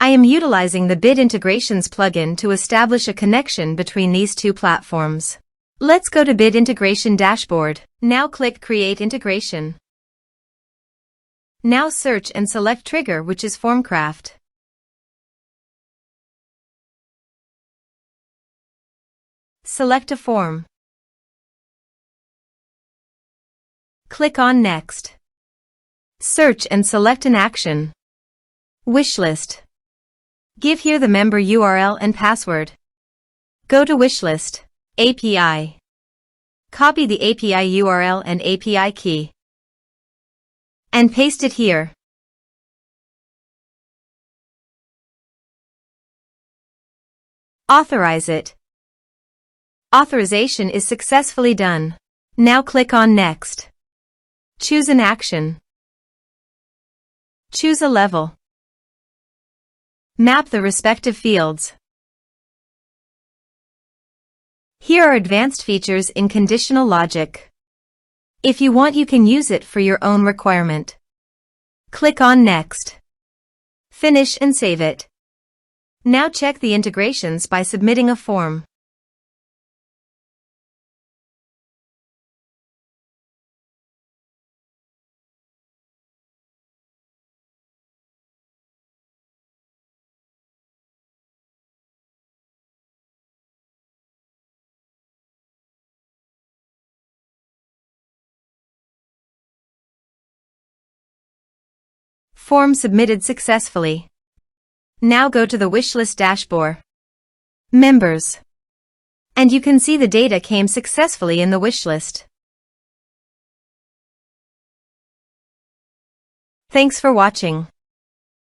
I am utilizing the Bid Integrations plugin to establish a connection between these two platforms. Let's go to Bid Integration Dashboard. Now click Create Integration. Now search and select Trigger, which is FormCraft. Select a form. Click on Next. Search and select an action. Wishlist. Give here the member URL and password. Go to Wishlist API. Copy the API URL and API key and paste it here. Authorize it. Authorization is successfully done. Now click on Next. Choose an action. Choose a level. Map the respective fields. Here are advanced features in conditional logic. If you want, you can use it for your own requirement. Click on Next. Finish and save it. Now check the integrations by submitting a form. Form submitted successfully. Now go to the Wishlist dashboard. Members. And you can see the data came successfully in the wishlist. Thanks for watching.